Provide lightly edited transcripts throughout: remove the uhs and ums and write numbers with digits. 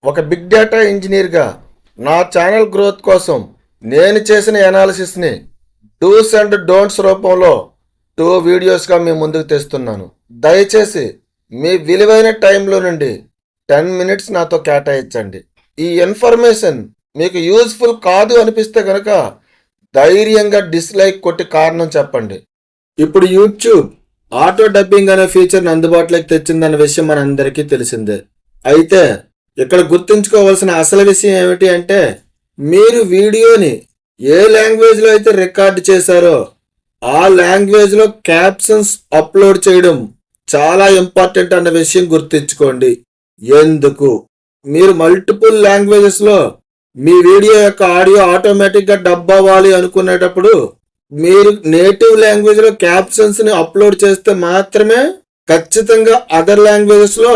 ఒక big data ఇంజనీర్గా నా ఛానల్ గ్రోత్ కోసం నేను చేసిన ఎనాలిసిస్ని డూస్ అండ్ డోంట్స్ రూపంలో 2 వీడియోస్గా మీ ముందుకు తెస్తున్నాను. దయచేసి మీ విలువైన టైంలో నుండి 10 మినిట్స్ నాతో కేటాయించండి. ఈ ఇన్ఫర్మేషన్ మీకు యూజ్ఫుల్ కాదు అనిపిస్తే కనుక ధైర్యంగా డిస్లైక్ కొట్టి కారణం చెప్పండి. ఇప్పుడు యూట్యూబ్ ఆటో డబ్బింగ్ అనే ఫీచర్ని అందుబాటులోకి తెచ్చిందన్న విషయం మనందరికీ తెలిసిందే. అయితే ఇక్కడ గుర్తుంచుకోవాల్సిన అసలు విషయం ఏమిటి అంటే, మీరు వీడియోని ఏ లాంగ్వేజ్లో అయితే రికార్డ్ చేశారో ఆ లాంగ్వేజ్లో క్యాప్షన్స్ అప్లోడ్ చేయడం చాలా ఇంపార్టెంట్ అన్న విషయం గుర్తుంచుకోండి. ఎందుకు? మీరు మల్టిపుల్ లాంగ్వేజెస్లో మీ వీడియో యొక్క ఆడియో ఆటోమేటిక్గా డబ్ అవ్వాలి అనుకునేటప్పుడు మీరు నేటివ్ లాంగ్వేజ్లో క్యాప్షన్స్ని అప్లోడ్ చేస్తే మాత్రమే ఖచ్చితంగా అదర్ లాంగ్వేజెస్లో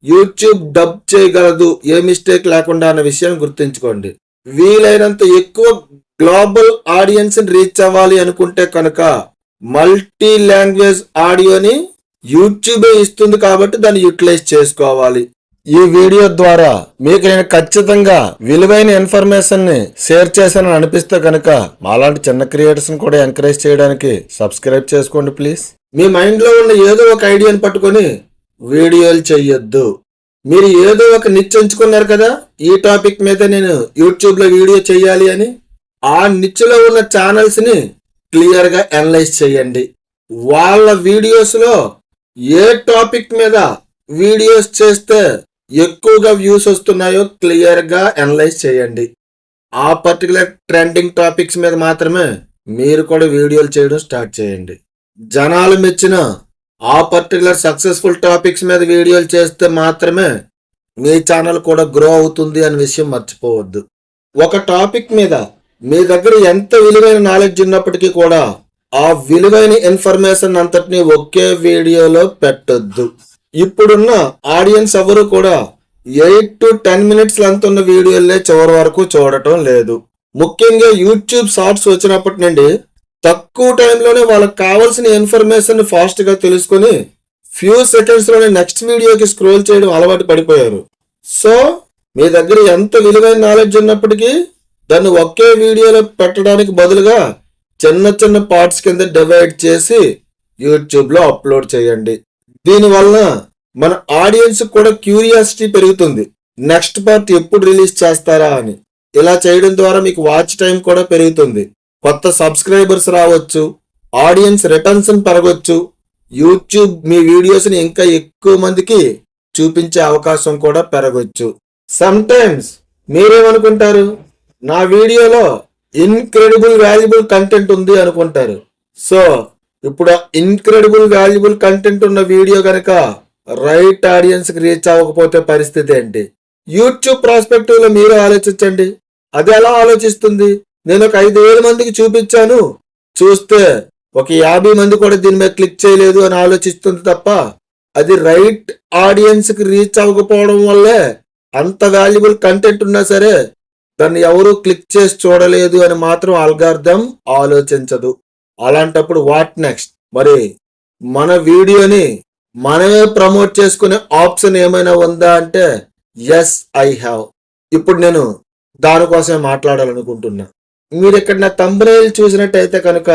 యూట్యూబ్ డబ్ చేయగలదు, ఏ మిస్టేక్ లేకుండా అన్న విషయాన్ని గుర్తుంచుకోండి. వీలైనంత ఎక్కువ గ్లోబల్ ఆడియన్స్ రీచ్ అవ్వాలి అనుకుంటే కనుక మల్టీ లాంగ్వేజ్ ఆడియోని యూట్యూబే ఇస్తుంది కాబట్టి దాన్ని యూటిలైజ్ చేసుకోవాలి. ఈ వీడియో ద్వారా మీకు నేను ఖచ్చితంగా విలువైన ఇన్ఫర్మేషన్ ని షేర్ చేశానని అనిపిస్తే కనుక మాలాంటి చిన్న క్రియేటర్స్ కూడా ఎంకరేజ్ చేయడానికి సబ్స్క్రైబ్ చేసుకోండి ప్లీజ్. మీ మైండ్ లో ఉన్న ఏదో ఒక ఐడియాని పట్టుకొని వీడియోలు చెయ్యొద్దు. మీరు ఏదో ఒక నిచ్ ఎంచుకున్నారు కదా, ఈ టాపిక్ మీద నేను యూట్యూబ్ లో వీడియో చెయ్యాలి అని, ఆ నిచ్లో ఉన్న ఛానల్స్ ని క్లియర్ గా అనలైజ్ చేయండి. వాళ్ళ వీడియోస్ లో ఏ టాపిక్ మీద వీడియోస్ చేస్తే ఎక్కువగా వ్యూస్ వస్తున్నాయో క్లియర్ గా అనలైజ్ చేయండి. ఆ పర్టికులర్ ట్రెండింగ్ టాపిక్స్ మీద మాత్రమే మీరు కూడా వీడియోలు చేయడం స్టార్ట్ చేయండి. జనాలు మెచ్చిన ఆ పర్టికులర్ సక్సెస్ఫుల్ టాపిక్స్ మీద వీడియోలు చేస్తే మాత్రమే మీ ఛానల్ కూడా గ్రో అవుతుంది అనే విషయం మర్చిపోవద్దు. ఒక టాపిక్ మీద మీ దగ్గర ఎంత విలువైన నాలెడ్జ్ ఉన్నప్పటికీ కూడా ఆ విలువైన ఇన్ఫర్మేషన్ అంతటిని ఒకే వీడియోలో పెట్టొద్దు. ఇప్పుడున్న ఆడియన్స్ ఎవరు కూడా 8 to 10 మినిట్స్ లెంత్ ఉన్న వీడియోలే చివరి వరకు చూడటం లేదు. ముఖ్యంగా యూట్యూబ్ షార్ట్స్ వచ్చినప్పటి నుండి తక్కువ టైంలోనే వాళ్ళకి కావాల్సిన ఇన్ఫర్మేషన్ ఫాస్ట్ గా తెలుసుకుని ఫ్యూ సెకండ్స్ లోనే నెక్స్ట్ వీడియోకి స్క్రోల్ చేయడం అలవాటు పడిపోయారు. సో మీ దగ్గర ఎంత విలువైన నాలెడ్జ్ ఉన్నప్పటికీ దాన్ని ఒకే వీడియోలో పెట్టడానికి బదులుగా చిన్న చిన్న పార్ట్స్ కింద డివైడ్ చేసి యూట్యూబ్ లో అప్లోడ్ చేయండి. దీనివల్ల మన ఆడియన్స్ కూడా క్యూరియాసిటీ పెరుగుతుంది, నెక్స్ట్ పార్ట్ ఎప్పుడు రిలీజ్ చేస్తారా అని. ఇలా చేయడం ద్వారా మీకు వాచ్ టైం కూడా పెరుగుతుంది, కొత్త సబ్స్క్రైబర్స్ రావచ్చు, ఆడియన్స్ రిటెన్షన్ పెరగొచ్చు, యూట్యూబ్ మీ వీడియోస్ ని ఇంకా ఎక్కువ మందికి చూపించే అవకాశం కూడా పెరగొచ్చు. సమ్ టైమ్స్ మీరేమనుకుంటారు, నా వీడియోలో ఇన్క్రెడిబుల్ వాల్యుబుల్ కంటెంట్ ఉంది అనుకుంటారు. సో ఇప్పుడు ఇన్క్రెడిబుల్ వాల్యుబుల్ కంటెంట్ ఉన్న వీడియో కనుక రైట్ ఆడియన్స్ కి రీచ్ అవ్వకపోతే పరిస్థితి ఏంటి? యూట్యూబ్ ప్రాస్పెక్టివ్ లో మీరు ఆలోచించండి. అది ఎలా ఆలోచిస్తుంది? నేను ఒక 5,000 మందికి చూపించాను, చూస్తే ఒక 50 మంది కూడా దీని మీద క్లిక్ చేయలేదు అని ఆలోచిస్తుంది తప్ప, అది రైట్ ఆడియన్స్ కి రీచ్ అవ్వకపోవడం వల్లే అంత వాల్యుబుల్ కంటెంట్ ఉన్నా సరే దాన్ని ఎవరు క్లిక్ చేసి చూడలేదు అని మాత్రం అల్గారిథం ఆలోచించదు. అలాంటప్పుడు వాట్ నెక్స్ట్? మరి మన వీడియోని మనమే ప్రమోట్ చేసుకునే ఆప్షన్ ఏమైనా ఉందా అంటే ఎస్ ఐ హ్యావ్. ఇప్పుడు నేను దానికోసమే మాట్లాడాలనుకుంటున్నా. మీరు ఇక్కడ నా థంబ్నెయిల్ చూసినట్టయితే కనుక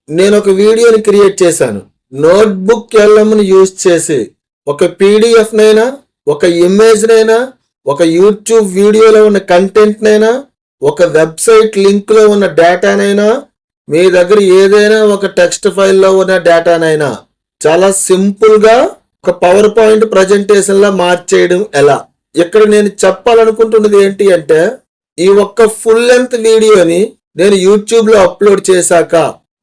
నేను ఒక వీడియోని క్రియేట్ చేశాను. నోట్బుక్ ఎల్ఎంని యూజ్ చేసి ఒక పీడిఎఫ్ నైనా, ఒక ఇమేజ్ నైనా, ఒక యూట్యూబ్ వీడియోలో ఉన్న కంటెంట్ నైనా, ఒక వెబ్సైట్ లింక్ లో ఉన్న డేటానైనా, మీ దగ్గర ఏదైనా ఒక టెక్స్ట్ ఫైల్లో ఉన్న డేటానైనా చాలా సింపుల్ గా ఒక పవర్ పాయింట్ ప్రజెంటేషన్ లా మార్చేయడం ఎలా? ఇక్కడ నేను చెప్పాలనుకుంటున్నది ఏంటి అంటే, ఈ ఒక్క ఫుల్ లెంత్ వీడియోని నేను యూట్యూబ్ లో అప్లోడ్ చేశాక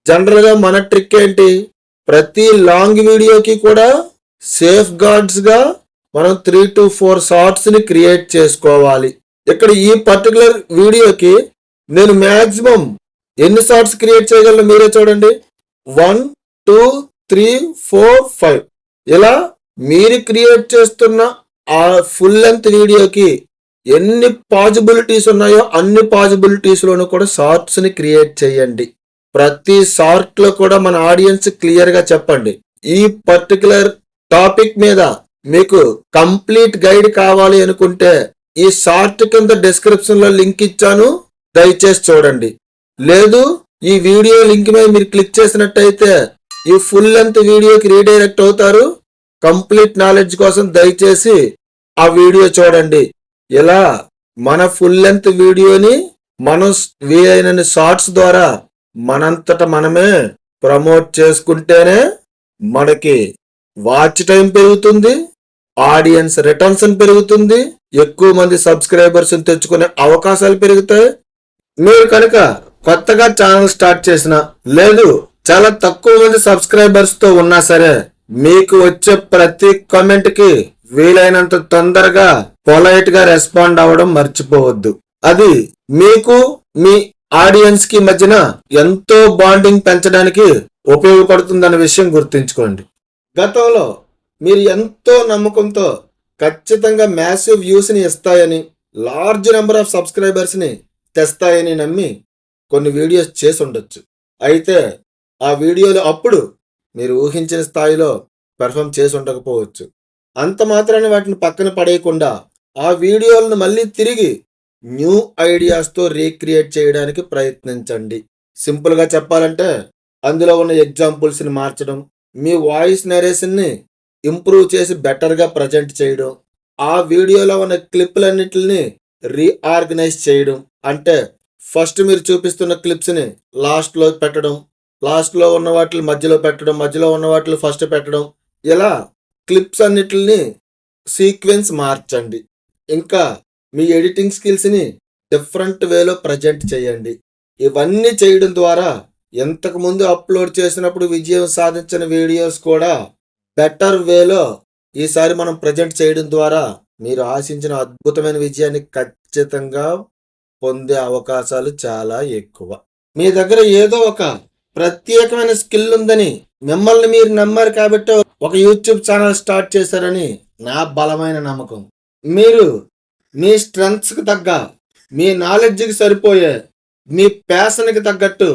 జనరల్ గా మన ట్రిక్ ఏంటి, ప్రతి లాంగ్ వీడియోకి కూడా సేఫ్ గార్డ్స్ గా మనం 3 to 4 షార్ట్స్ ని క్రియేట్ చేసుకోవాలి. ఇక్కడ ఈ పర్టికులర్ వీడియోకి నేను మాక్సిమం ఎన్ని షార్ట్స్ క్రియేట్ చేయగలను మీరే చూడండి. 1 2 3 4 5 ఇలా మీరు క్రియేట్ చేస్తున్న ఆ ఫుల్ లెంత్ వీడియోకి ఎన్ని పాసిబిలిటీస్ ఉన్నాయో అన్ని పాసిబిలిటీస్ లోనూ కూడా షార్ట్స్ ని క్రియేట్ చేయండి. ప్రతి షార్ట్ లో కూడా మన ఆడియన్స్ క్లియర్ గా చెప్పండి, ఈ పర్టికులర్ టాపిక్ మీద మీకు కంప్లీట్ గైడ్ కావాలి అనుకుంటే ఈ షార్ట్ కింద డిస్క్రిప్షన్ లో లింక్ ఇచ్చాను, దయచేసి చూడండి. లేదు, ఈ వీడియో లింక్ మీద మీరు క్లిక్ చేసినట్టయితే ఈ ఫుల్ లెంత్ వీడియోకి రీడైరెక్ట్ అవుతారు. కంప్లీట్ నాలెడ్జ్ కోసం దయచేసి ఆ వీడియో చూడండి. ఇలా మన ఫుల్ లెంత్ వీడియోని మనం వీలైన షార్ట్స్ ద్వారా మనంతట మనమే ప్రమోట్ చేసుకుంటేనే మనకి వాచ్ టైం పెరుగుతుంది, ఆడియన్స్ రిటెన్షన్ పెరుగుతుంది, ఎక్కువ మంది సబ్స్క్రైబర్స్ తెచ్చుకునే అవకాశాలు పెరుగుతాయి. మీరు కనుక కొత్తగా ఛానల్ స్టార్ట్ చేసిన లేదు, చాలా తక్కువ మంది సబ్స్క్రైబర్స్ తో ఉన్నా సరే, మీకు వచ్చే ప్రతి కామెంట్ కి వీలైనంత తొందరగా పొలైట్ గా రెస్పాండ్ అవ్వడం మర్చిపోవద్దు. అది మీకు మీ ఆడియన్స్ కి మధ్యన ఎంతో బాండింగ్ పెంచడానికి ఉపయోగపడుతుందన్న విషయం గుర్తుంచుకోండి. గతంలో మీరు ఎంతో నమ్మకంతో ఖచ్చితంగా మ్యాసివ్ వ్యూస్ ని ఇస్తాయని, లార్జ్ నెంబర్ ఆఫ్ సబ్స్క్రైబర్స్ ని తెస్తాయని నమ్మి కొన్ని వీడియోస్ చేసి ఉండొచ్చు. అయితే ఆ వీడియోలు అప్పుడు మీరు ఊహించిన స్థాయిలో పెర్ఫామ్ చేసి ఉండకపోవచ్చు. అంత మాత్రాన్ని వాటిని పక్కన పడేయకుండా ఆ వీడియోలను మళ్ళీ తిరిగి న్యూ ఐడియాస్తో రీక్రియేట్ చేయడానికి ప్రయత్నించండి. సింపుల్గా చెప్పాలంటే అందులో ఉన్న ఎగ్జాంపుల్స్ని మార్చడం, మీ వాయిస్ నరేషన్ని ఇంప్రూవ్ చేసి బెటర్గా ప్రజెంట్ చేయడం, ఆ వీడియోలో ఉన్న క్లిప్లన్నిటిని రీఆర్గనైజ్ చేయడం. అంటే ఫస్ట్ మీరు చూపిస్తున్న క్లిప్స్ని లాస్ట్లో పెట్టడం, లాస్ట్లో ఉన్న వాటిని మధ్యలో పెట్టడం, మధ్యలో ఉన్న వాటిని ఫస్ట్ పెట్టడం. ఇలా క్లిప్స్ అన్నిటిని సీక్వెన్స్ మార్చండి. ఇంకా మీ ఎడిటింగ్ స్కిల్స్ని డిఫరెంట్ వేలో ప్రజెంట్ చేయండి. ఇవన్నీ చేయడం ద్వారా ఇంతకు ముందు అప్లోడ్ చేసినప్పుడు విజయం సాధించిన వీడియోస్ కూడా బెటర్ వేలో ఈసారి మనం ప్రజెంట్ చేయడం ద్వారా మీరు ఆశించిన అద్భుతమైన విజయాన్ని ఖచ్చితంగా పొందే అవకాశాలు చాలా ఎక్కువ. మీ దగ్గర ఏదో ఒక ప్రత్యేకమైన స్కిల్ ఉందని మిమ్మల్ని మీరు నమ్మారు కాబట్టి ఒక యూట్యూబ్ ఛానల్ స్టార్ట్ చేశారని నా బలమైన నమ్మకం. మీరు మీ స్ట్రెంగ్త్స్కి తగ్గ, మీ నాలెడ్జ్కి సరిపోయే, మీ ప్యాషన్కి తగ్గట్టు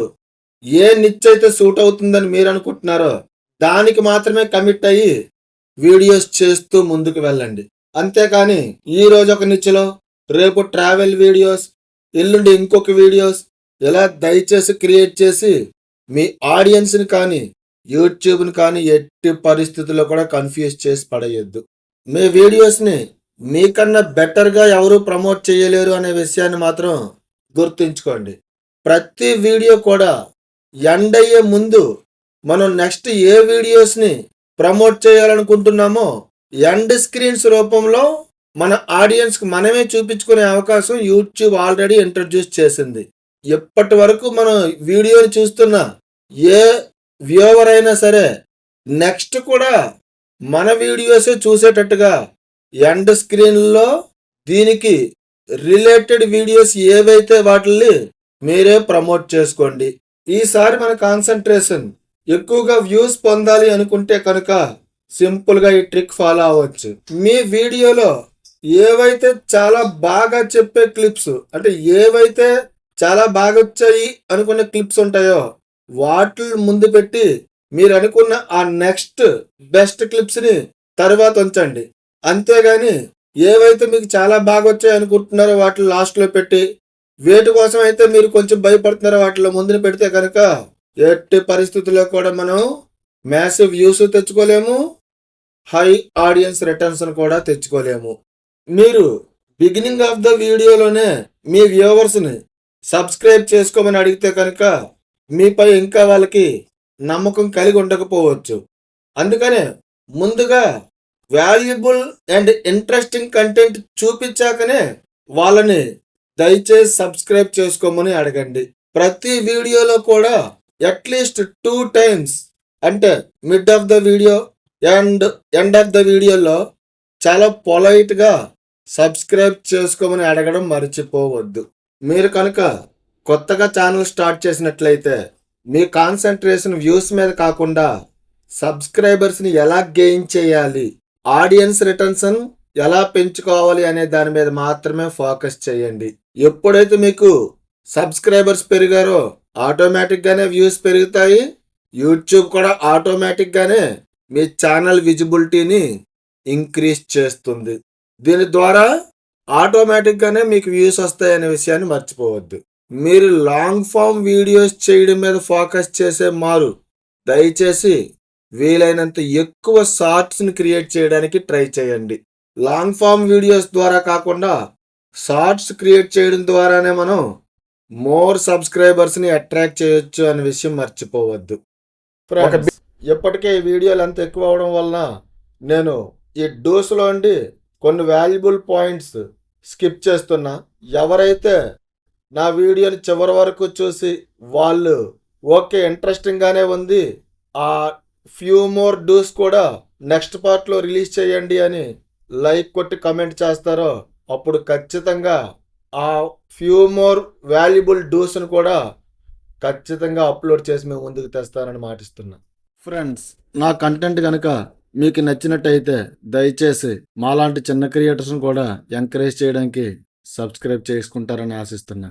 ఏ నిచ్ అయితే సూట్ అవుతుందని మీరు అనుకుంటున్నారో దానికి మాత్రమే కమిట్ అయ్యి వీడియోస్ చేస్తూ ముందుకు వెళ్ళండి. అంతేకాని ఈరోజు ఒక నిచ్లో, రేపు ట్రావెల్ వీడియోస్, ఎల్లుండి ఇంకొక వీడియోస్ ఇలా దయచేసి క్రియేట్ చేసి మీ ఆడియన్స్ని కానీ యూట్యూబ్ని కానీ ఎట్టి పరిస్థితుల్లో కూడా కన్ఫ్యూజ్ చేసి పడేయద్దు. మీ వీడియోస్ని మీకన్నా బెటర్గా ఎవరు ప్రమోట్ చేయలేరు అనే విషయాన్ని మాత్రం గుర్తుంచుకోండి. ప్రతి వీడియో కూడా ఎండ్ అయ్యే ముందు మనం నెక్స్ట్ ఏ వీడియోస్ని ప్రమోట్ చేయాలనుకుంటున్నామో ఎండ్ స్క్రీన్స్ రూపంలో మన ఆడియన్స్కి మనమే చూపించుకునే అవకాశం యూట్యూబ్ ఆల్రెడీ ఇంట్రడ్యూస్ చేసింది. ఇప్పటి వరకు మనం వీడియోని చూస్తున్న ఏ వ్యూవర్ అయినా సరే నెక్స్ట్ కూడా మన వీడియోసే చూసేటట్టుగా ఎండ్ స్క్రీన్లో దీనికి రిలేటెడ్ వీడియోస్ ఏవైతే వాటిని మీరే ప్రమోట్ చేసుకోండి. ఈసారి మన కాన్సన్ట్రేషన్ ఎక్కువగా వ్యూస్ పొందాలి అనుకుంటే కనుక సింపుల్గా ఈ ట్రిక్ ఫాలో అవ్వచ్చు. మీ వీడియోలో ఏవైతే చాలా బాగా చెప్పే క్లిప్స్, అంటే ఏవైతే చాలా బాగా వచ్చాయి అనుకున్న క్లిప్స్ ఉంటాయో వాటిని ముందు పెట్టి మీరు అనుకున్న ఆ నెక్స్ట్ బెస్ట్ క్లిప్స్ని తర్వాత ఉంచండి. అంతేగాని ఏవైతే మీకు చాలా బాగా వచ్చాయి అనుకుంటున్నారో వాటిని లాస్ట్లో పెట్టి, వేటి కోసం అయితే మీరు కొంచెం భయపడుతున్నారో వాటిలో ముందుని పెడితే కనుక ఎట్టి పరిస్థితుల్లో కూడా మనం మ్యాసివ్ వ్యూస్ తెచ్చుకోలేము, హై ఆడియన్స్ రిటర్న్స్ కూడా తెచ్చుకోలేము. మీరు బిగినింగ్ ఆఫ్ ద వీడియోలోనే మీ వ్యూవర్స్ని సబ్స్క్రైబ్ చేసుకోమని అడిగితే కనుక మీపై ఇంకా వాళ్ళకి నమ్మకం కలిగి ఉండకపోవచ్చు. అందుకనే ముందుగా వాల్యుబుల్ అండ్ ఇంట్రెస్టింగ్ కంటెంట్ చూపించాకనే వాళ్ళని దయచేసి సబ్స్క్రైబ్ చేసుకోమని అడగండి. ప్రతి వీడియోలో కూడా అట్లీస్ట్ 2 times, అంటే mid of the video and end of the వీడియోలో చాలా పొలైట్గా సబ్స్క్రైబ్ చేసుకోమని అడగడం మర్చిపోవద్దు. మీరు కనుక కొత్తగా ఛానల్ స్టార్ట్ చేసినట్లయితే మీ కాన్సన్ట్రేషన్ వ్యూస్ మీద కాకుండా సబ్స్క్రైబర్స్ని ఎలా గెయిన్ చేయాలి, ఆడియన్స్ రిటెన్షన్ ఎలా పెంచుకోవాలి అనే దాని మీద మాత్రమే ఫోకస్ చేయండి. ఎప్పుడైతే మీకు సబ్స్క్రైబర్స్ పెరిగారో ఆటోమేటిక్గానే వ్యూస్ పెరుగుతాయి. యూట్యూబ్ కూడా ఆటోమేటిక్గానే మీ ఛానల్ విజిబిలిటీని ఇంక్రీజ్ చేస్తుంది. దీని ద్వారా ఆటోమేటిక్గానే మీకు వ్యూస్ వస్తాయనే విషయాన్ని మర్చిపోవద్దు. మీరు లాంగ్ ఫామ్ వీడియోస్ చేయడం మీద ఫోకస్ చేసే మారు దయచేసి వీలైనంత ఎక్కువ షార్ట్స్ని క్రియేట్ చేయడానికి ట్రై చేయండి. లాంగ్ ఫామ్ వీడియోస్ ద్వారా కాకుండా షార్ట్స్ క్రియేట్ చేయడం ద్వారానే మనం మోర్ సబ్స్క్రైబర్స్ని అట్రాక్ట్ చేయొచ్చు అనే విషయం మర్చిపోవద్దు. ఫ్రెండ్స్, ఇప్పటికే ఈ వీడియోలు అంత ఎక్కువ అవడం వలన నేను ఈ డోస్లో అండి కొన్ని వాల్యుబుల్ పాయింట్స్ స్కిప్ చేస్తున్నా. ఎవరైతే నా వీడియోని చివరి వరకు చూసి వాళ్ళు ఓకే ఇంట్రెస్టింగ్గానే ఉంది, ఆ ఫ్యూ మోర్ డూస్ కూడా నెక్స్ట్ పార్ట్లో రిలీజ్ చేయండి అని లైక్ కొట్టి కమెంట్ చేస్తారో అప్పుడు ఖచ్చితంగా ఆ ఫ్యూ మోర్ వాల్యుబుల్ డూస్ను కూడా ఖచ్చితంగా అప్లోడ్ చేసి మేము ముందుకు తెస్తానని మాటిస్తున్నా. ఫ్రెండ్స్, నా కంటెంట్ కనుక మీకు నచ్చినట్టయితే దయచేసి మాలాంటి చిన్న క్రియేటర్స్ని కూడా ఎంకరేజ్ చేయడానికి సబ్స్క్రైబ్ చేసుకుంటారని ఆశిస్తున్నా.